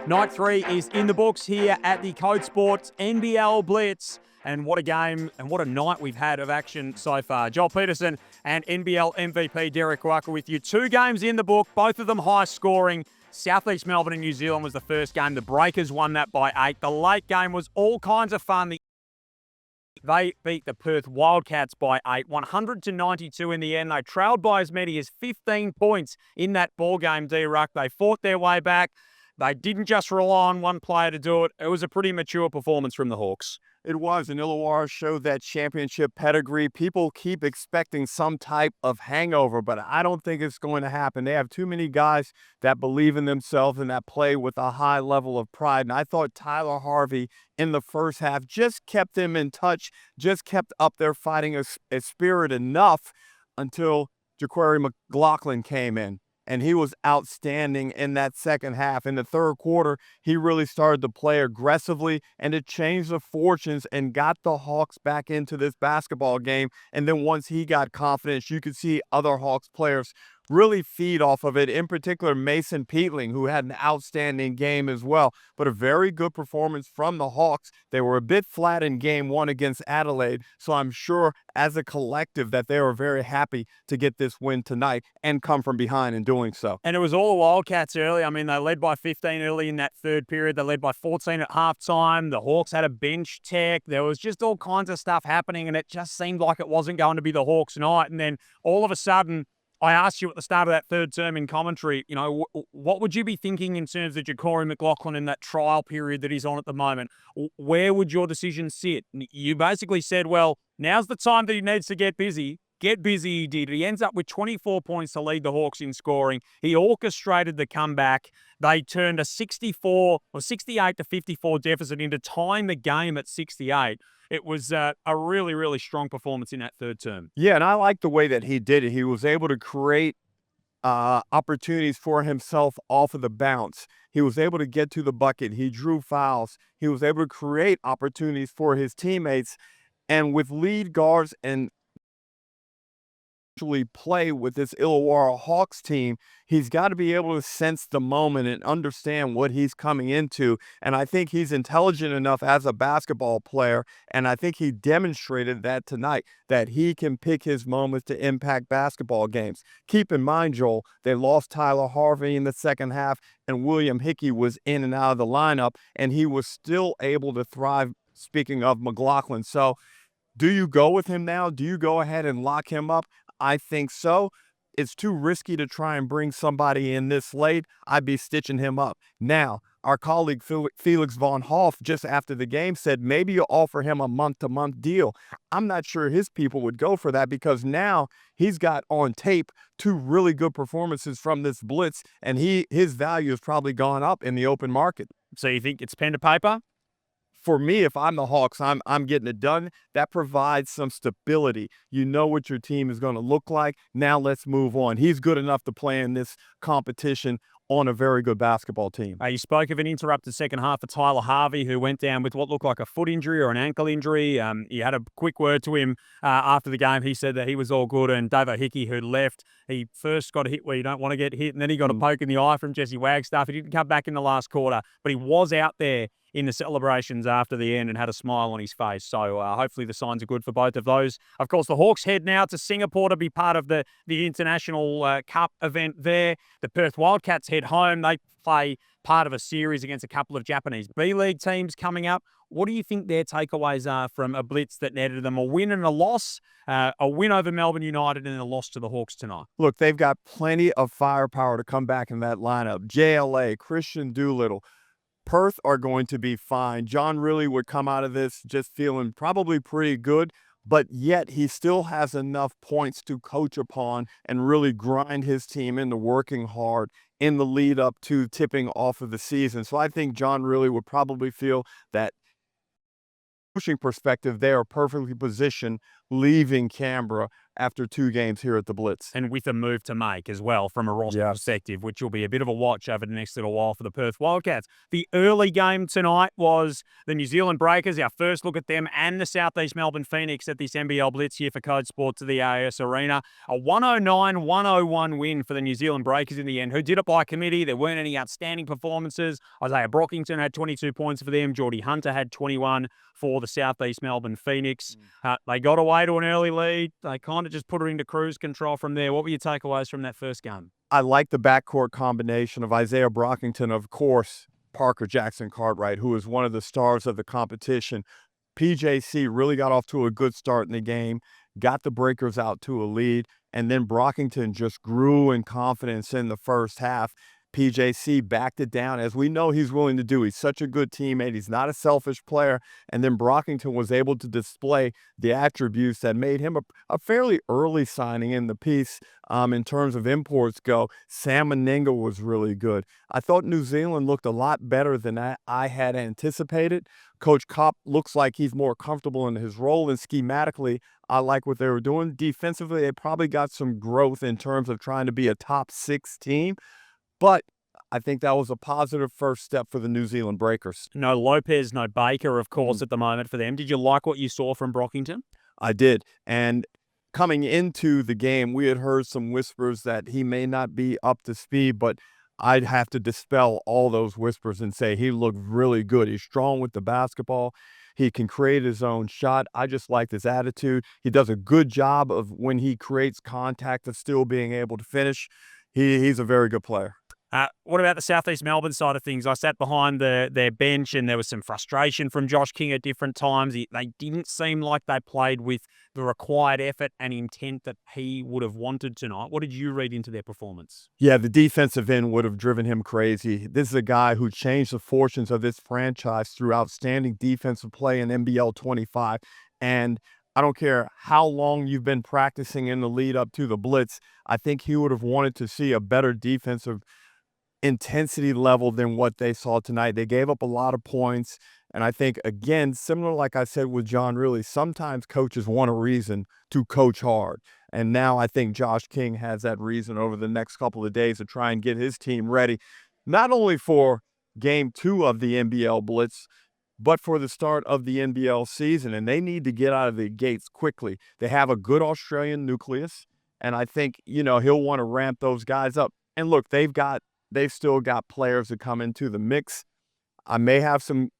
Night 3 is in the books here at the Code Sports NBL Blitz. And what a game and what a night we've had of action so far. Joel Peterson and NBL MVP Derek Rucker with you. 2 games in the book, both of them high scoring. Southeast Melbourne and New Zealand was the first game. The Breakers won that by 8. The late game was all kinds of fun. They beat the Perth Wildcats by 8, 100-92 in the end. They trailed by as many as 15 points in that ball game, D-Ruck. They fought their way back. They didn't just rely on one player to do it. It was a pretty mature performance from the Hawks. It was, and Illawarra showed that championship pedigree. People keep expecting some type of hangover, but I don't think it's going to happen. They have too many guys that believe in themselves and that play with a high level of pride. And I thought Tyler Harvey in the first half just kept them in touch, just kept up their fighting spirit enough until Jakori McLaughlin came in. And he was outstanding in that second half. In the third quarter, he really started to play aggressively, and it changed the fortunes and got the Hawks back into this basketball game. And then once he got confidence, you could see other Hawks players really feed off of it, in particular Mason Peatling, who had an outstanding game as well. But a very good performance from the Hawks. They were a bit flat in game 1 against Adelaide, so I'm sure as a collective that they were very happy to get this win tonight and come from behind in doing so. And it was all the Wildcats early. I mean, they led by 15 early in that third period. They led by 14 at halftime. The Hawks had a bench tech. There was just all kinds of stuff happening, and it just seemed like it wasn't going to be the Hawks' night. And then all of a sudden, I asked you at the start of that third term in commentary, what would you be thinking in terms of Jakori McLaughlin in that trial period that he's on at the moment? Where would your decision sit? You basically said, well, now's the time that he needs to get busy. Get busy, he did. He ends up with 24 points to lead the Hawks in scoring. He orchestrated the comeback. They turned a 68-54 deficit into tying the game at 68. It was a really, really strong performance in that third term. Yeah, and I like the way that he did it. He was able to create opportunities for himself off of the bounce. He was able to get to the bucket. He drew fouls. He was able to create opportunities for his teammates. And with lead guards and play with this Illawarra Hawks team, he's got to be able to sense the moment and understand what he's coming into. And I think he's intelligent enough as a basketball player, and I think he demonstrated that tonight, that he can pick his moments to impact basketball games. Keep in mind, Joel, they lost Tyler Harvey in the second half, and William Hickey was in and out of the lineup, and he was still able to thrive, speaking of McLaughlin. So do you go with him now? Do you go ahead and lock him up? I think so. It's too risky to try and bring somebody in this late. I'd be stitching him up. Now, our colleague Felix Von Hoff, just after the game, said maybe you offer him a month-to-month deal. I'm not sure his people would go for that, because now he's got on tape 2 really good performances from this blitz, and his value has probably gone up in the open market. So you think it's pen to paper? For me, if I'm the Hawks, I'm getting it done. That provides some stability. You know what your team is going to look like. Now let's move on. He's good enough to play in this competition on a very good basketball team. You spoke of an interrupted second half for Tyler Harvey, who went down with what looked like a foot injury or an ankle injury. You had a quick word to him after the game. He said that he was all good, and Davo Hickey, who left, he first got a hit where you don't want to get hit, and then he got a poke in the eye from Jesse Wagstaff. He didn't come back in the last quarter, but he was out there in the celebrations after the end and had a smile on his face. So hopefully the signs are good for both of those. Of course, the Hawks head now to Singapore to be part of the International Cup event there. The Perth Wildcats head home. They play part of a series against a couple of Japanese B-League teams coming up. What do you think their takeaways are from a blitz that netted them a win and a loss, a win over Melbourne United and a loss to the Hawks tonight? Look, they've got plenty of firepower to come back in that lineup. JLA, Christian Doolittle, Perth are going to be fine. John really would come out of this just feeling probably pretty good, but yet he still has enough points to coach upon and really grind his team into working hard in the lead up to tipping off of the season. So I think John really would probably feel that coaching perspective, they are perfectly positioned leaving Canberra after 2 games here at the Blitz. And with a move to make as well from a roster perspective, which will be a bit of a watch over the next little while for the Perth Wildcats. The early game tonight was the New Zealand Breakers, our first look at them, and the South East Melbourne Phoenix at this NBL Blitz here for Code Sports to the AIS Arena. A 109-101 win for the New Zealand Breakers in the end, who did it by committee. There weren't any outstanding performances. Isaiah Brockington had 22 points for them. Geordie Hunter had 21 for the South East Melbourne Phoenix. They got away to an early lead. They kind of just put her into cruise control from there. What were your takeaways from that first game? I like the backcourt combination of Isaiah Brockington, of course, Parker Jackson Cartwright, who is one of the stars of the competition. PJC really got off to a good start in the game, got the Breakers out to a lead, and then Brockington just grew in confidence in the first half. PJC backed it down, as we know he's willing to do. He's such a good teammate. He's not a selfish player. And then Brockington was able to display the attributes that made him a fairly early signing in the piece in terms of imports go. Sam Meninga was really good. I thought New Zealand looked a lot better than I had anticipated. Coach Kopp looks like he's more comfortable in his role, and schematically, I like what they were doing. Defensively, they probably got some growth in terms of trying to be a top 6 team. But I think that was a positive first step for the New Zealand Breakers. No Lopez, no Baker, of course, at the moment for them. Did you like what you saw from Brockington? I did. And coming into the game, we had heard some whispers that he may not be up to speed, but I'd have to dispel all those whispers and say he looked really good. He's strong with the basketball. He can create his own shot. I just liked his attitude. He does a good job of, when he creates contact, of still being able to finish. He's a very good player. What about the South East Melbourne side of things? I sat behind their bench, and there was some frustration from Josh King at different times. They didn't seem like they played with the required effort and intent that he would have wanted tonight. What did you read into their performance? Yeah, the defensive end would have driven him crazy. This is a guy who changed the fortunes of this franchise through outstanding defensive play in NBL 25. And I don't care how long you've been practicing in the lead up to the Blitz, I think he would have wanted to see a better defensive intensity level than what they saw tonight. They gave up a lot of points. And I think, again, similar like I said with John Riley, sometimes coaches want a reason to coach hard. And now I think Josh King has that reason over the next couple of days to try and get his team ready, not only for game 2 of the NBL Blitz, but for the start of the NBL season. And they need to get out of the gates quickly. They have a good Australian nucleus. And I think, he'll want to ramp those guys up. And look, they've still got players that come into the mix. I may have some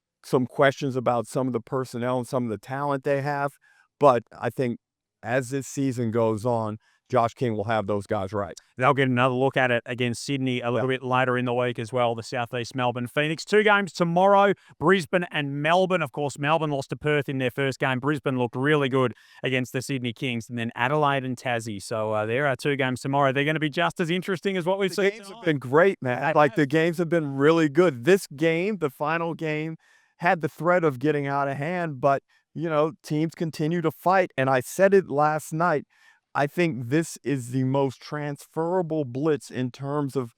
questions about some of the personnel and some of the talent they have, but I think as this season goes on, Josh King will have those guys right. They'll get another look at it against Sydney a little bit later in the week as well, the South East Melbourne Phoenix. 2 games tomorrow, Brisbane and Melbourne. Of course, Melbourne lost to Perth in their first game. Brisbane looked really good against the Sydney Kings, and then Adelaide and Tassie. So there are 2 games tomorrow. They're going to be just as interesting as what we've seen. The games have been great, man. The games have been really good. This game, the final game, had the threat of getting out of hand, but, teams continue to fight. And I said it last night, I think this is the most transferable Blitz in terms of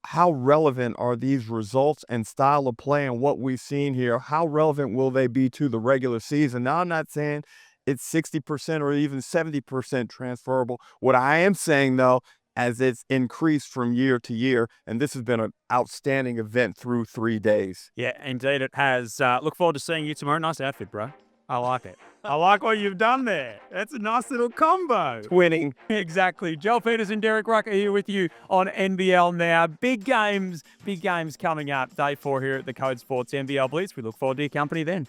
how relevant are these results and style of play and what we've seen here. How relevant will they be to the regular season? Now, I'm not saying it's 60% or even 70% transferable. What I am saying, though, as it's increased from year to year, and this has been an outstanding event through 3 days. Yeah, indeed it has. Look forward to seeing you tomorrow. Nice outfit, bro. I like it. I like what you've done there. That's a nice little combo. Winning. Exactly. Joel Peterson, Derek Rucker here with you on NBL Now. Big games coming up. Day 4 here at the Code Sports NBL Blitz. We look forward to your company then.